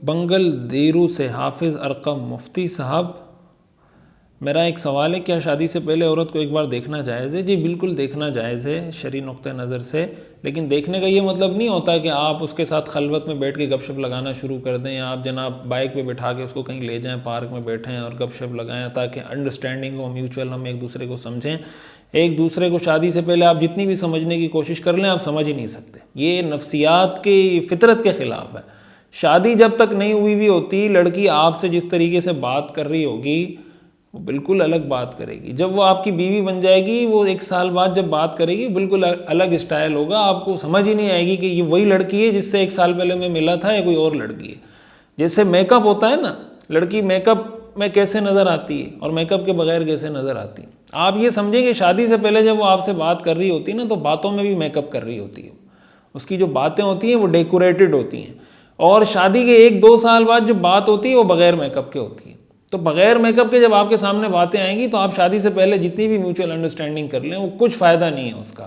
بنگل دیرو سے حافظ ارقم مفتی صاحب، میرا ایک سوال ہے، کیا شادی سے پہلے عورت کو ایک بار دیکھنا جائز ہے؟ جی بالکل دیکھنا جائز ہے شرعی نقطہ نظر سے، لیکن دیکھنے کا یہ مطلب نہیں ہوتا کہ آپ اس کے ساتھ خلوت میں بیٹھ کے گپ شپ لگانا شروع کر دیں، یا آپ جناب بائک پہ بٹھا کے اس کو کہیں لے جائیں، پارک میں بیٹھیں اور گپ شپ لگائیں تاکہ انڈرسٹینڈنگ ہو، میوچول، ہم ایک دوسرے کو سمجھیں۔ ایک دوسرے کو شادی سے پہلے آپ جتنی بھی سمجھنے کی کوشش کر لیں، آپ سمجھ ہی نہیں سکتے، یہ نفسیات کی فطرت کے خلاف ہے۔ شادی جب تک نہیں ہوئی بھی ہوتی، لڑکی آپ سے جس طریقے سے بات کر رہی ہوگی وہ بالکل الگ بات کرے گی، جب وہ آپ کی بیوی بن جائے گی وہ 1 سال بعد جب بات کرے گی بالکل الگ اسٹائل ہوگا، آپ کو سمجھ ہی نہیں آئے گی کہ یہ وہی لڑکی ہے جس سے 1 سال پہلے میں ملا تھا یا کوئی اور لڑکی ہے۔ جیسے میک اپ ہوتا ہے نا، لڑکی میک اپ میں کیسے نظر آتی ہے اور میک اپ کے بغیر کیسے نظر آتی ہے، آپ یہ سمجھیں کہ شادی سے پہلے جب وہ آپ سے بات کر رہی ہوتی ہے نا تو باتوں میں بھی میک اپ کر رہی ہوتی ہے، اس کی جو باتیں ہوتی ہیں وہ ڈیکوریٹڈ ہوتی ہیں، اور شادی کے 1-2 سال بعد جو بات ہوتی ہے وہ بغیر میک اپ کے ہوتی ہے۔ تو بغیر میک اپ کے جب آپ کے سامنے باتیں آئیں گی تو آپ شادی سے پہلے جتنی بھی میوچل انڈرسٹینڈنگ کر لیں وہ کچھ فائدہ نہیں ہے اس کا،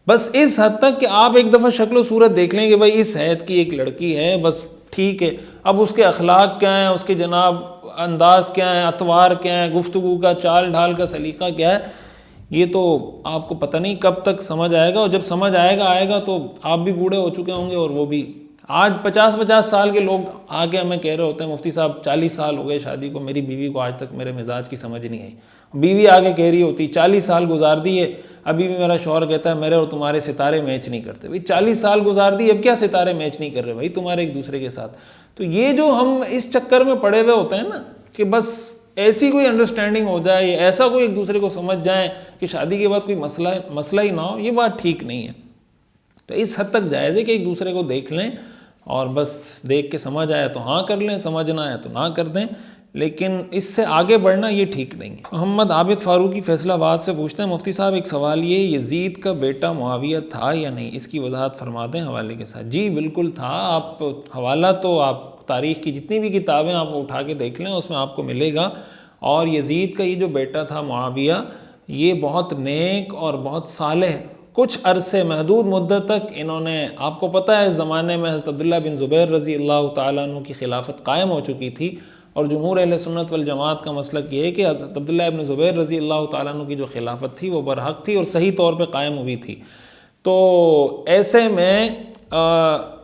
بس اس حد تک کہ آپ ایک دفعہ شکل و صورت دیکھ لیں کہ بھائی اس حیت کی ایک لڑکی ہے، بس ٹھیک ہے۔ اب اس کے اخلاق کیا ہیں، اس کے جناب انداز کیا ہیں، اطوار کیا ہیں، گفتگو کا چال ڈھال کا سلیقہ کیا ہے، یہ تو آپ کو پتہ نہیں کب تک سمجھ آئے گا، اور جب سمجھ آئے گا تو آپ بھی بوڑھے ہو چکے ہوں گے اور وہ بھی۔ آج 50 سال کے لوگ آگے ہمیں کہہ رہے ہوتے ہیں مفتی صاحب 40 سال ہو گئے شادی کو، میری بیوی کو آج تک میرے مزاج کی سمجھ نہیں آئی۔ بیوی آگے کہہ رہی ہوتی 40 سال گزار دیے، ابھی بھی میرا شوہر کہتا ہے میرے اور تمہارے ستارے میچ نہیں کرتے۔ بھائی 40 سال گزار دیے، اب کیا ستارے میچ نہیں کر رہے بھائی تمہارے ایک دوسرے کے ساتھ؟ تو یہ جو ہم اس چکر میں پڑے ہوئے ہوتے ہیں نا کہ بس ایسی کوئی انڈرسٹینڈنگ ہو جائے، ایسا کوئی ایک دوسرے کو سمجھ جائیں کہ شادی کے بعد کوئی مسئلہ ہی نہ ہو، یہ بات ٹھیک نہیں ہے۔ تو اس حد تک جائز ہے کہ ایک دوسرے کو دیکھ لیں اور بس دیکھ کے سمجھ آیا تو ہاں کر لیں، سمجھ نہ آیا تو نہ کر دیں، لیکن اس سے آگے بڑھنا یہ ٹھیک نہیں ہے۔ محمد عابد فاروقی فیصل آباد سے پوچھتے ہیں مفتی صاحب ایک سوال، یہ یزید کا بیٹا معاویہ تھا یا نہیں، اس کی وضاحت فرما دیں حوالے کے ساتھ۔ جی بالکل تھا، آپ حوالہ تو آپ تاریخ کی جتنی بھی کتابیں آپ اٹھا کے دیکھ لیں اس میں آپ کو ملے گا، اور یزید کا یہ جو بیٹا تھا معاویہ، یہ بہت نیک اور بہت صالح، کچھ عرصے محدود مدت تک انہوں نے، آپ کو پتہ ہے اس زمانے میں حضرت عبداللہ بن زبیر رضی اللہ تعالیٰ عنہ کی خلافت قائم ہو چکی تھی، اور جمہور اہل سنت والجماعت کا مسلک یہ ہے کہ حضرت عبداللہ بن زبیر رضی اللہ تعالیٰ عنہ کی جو خلافت تھی وہ برحق تھی اور صحیح طور پہ قائم ہوئی تھی۔ تو ایسے میں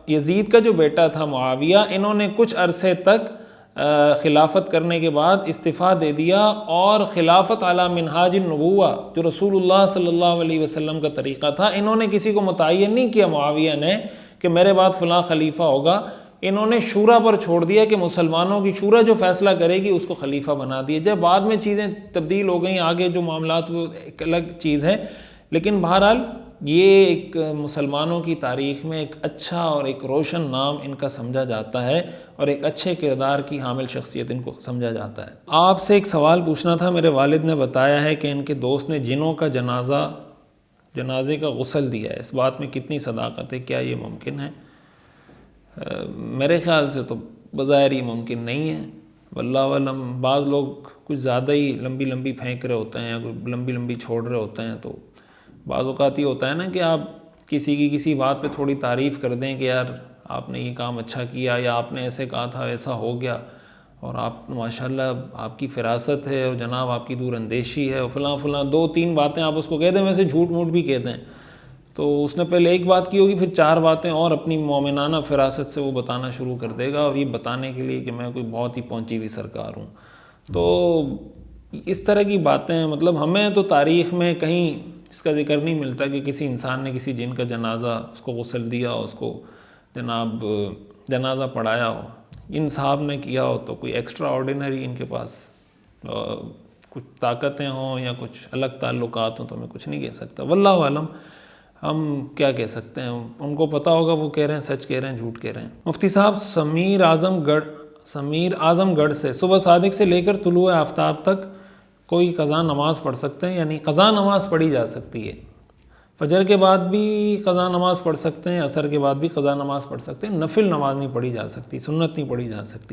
یزید کا جو بیٹا تھا معاویہ، انہوں نے کچھ عرصے تک خلافت کرنے کے بعد استعفیٰ دے دیا، اور خلافت علی منہاج النبوہ جو رسول اللہ صلی اللہ علیہ وسلم کا طریقہ تھا، انہوں نے کسی کو متعین نہیں کیا معاویہ نے کہ میرے بعد فلاں خلیفہ ہوگا، انہوں نے شورا پر چھوڑ دیا کہ مسلمانوں کی شورا جو فیصلہ کرے گی اس کو خلیفہ بنا دیا۔ جب بعد میں چیزیں تبدیل ہو گئیں، آگے جو معاملات وہ ایک الگ چیز ہے، لیکن بہرحال یہ ایک مسلمانوں کی تاریخ میں ایک اچھا اور ایک روشن نام ان کا سمجھا جاتا ہے، اور ایک اچھے کردار کی حامل شخصیت ان کو سمجھا جاتا ہے۔ آپ سے ایک سوال پوچھنا تھا، میرے والد نے بتایا ہے کہ ان کے دوست نے جنوں کا جنازے کا غسل دیا ہے، اس بات میں کتنی صداقت ہے، کیا یہ ممکن ہے؟ میرے خیال سے تو بظاہر یہ ممکن نہیں ہے، واللہ علم۔ بعض لوگ کچھ زیادہ ہی لمبی لمبی پھینک رہے ہوتے ہیں یا لمبی لمبی چھوڑ رہے ہوتے ہیں، تو بعض اوقات یہ ہوتا ہے نا کہ آپ کسی کی کسی بات پہ تھوڑی تعریف کر دیں کہ یار آپ نے یہ کام اچھا کیا، یا آپ نے ایسے کہا تھا ایسا ہو گیا، اور آپ ماشاءاللہ آپ کی فراست ہے اور جناب آپ کی دور اندیشی ہے، اور فلاں 2-3 باتیں آپ اس کو کہہ دیں، ویسے جھوٹ موٹ بھی کہہ دیں، تو اس نے پہلے ایک بات کی ہوگی، پھر 4 باتیں اور اپنی مومنانہ فراست سے وہ بتانا شروع کر دے گا، اور یہ بتانے کے لیے کہ میں کوئی بہت ہی پہنچی ہوئی سرکار ہوں۔ تو اس طرح کی باتیں، مطلب ہمیں تو تاریخ میں کہیں اس کا ذکر نہیں ملتا کہ کسی انسان نے کسی جن کا جنازہ، اس کو غسل دیا، اس کو جناب جنازہ پڑھایا ہو، ان صاحب نے کیا ہو، تو کوئی ایکسٹرا آرڈینری ان کے پاس کچھ طاقتیں ہوں یا کچھ الگ تعلقات ہوں تو میں کچھ نہیں کہہ سکتا، واللہ عالم۔ ہم کیا کہہ سکتے ہیں، ان کو پتہ ہوگا وہ کہہ رہے ہیں سچ کہہ رہے ہیں جھوٹ کہہ رہے ہیں۔ مفتی صاحب سمیر اعظم گڑھ سے، صبح صادق سے لے کر طلوع آفتاب تک کوئی قضا نماز پڑھ سکتے ہیں؟ یعنی قضا نماز پڑھی جا سکتی ہے، فجر کے بعد بھی قضا نماز پڑھ سکتے ہیں، عصر کے بعد بھی قضا نماز پڑھ سکتے ہیں، نفل نماز نہیں پڑھی جا سکتی، سنت نہیں پڑھی جا سکتی۔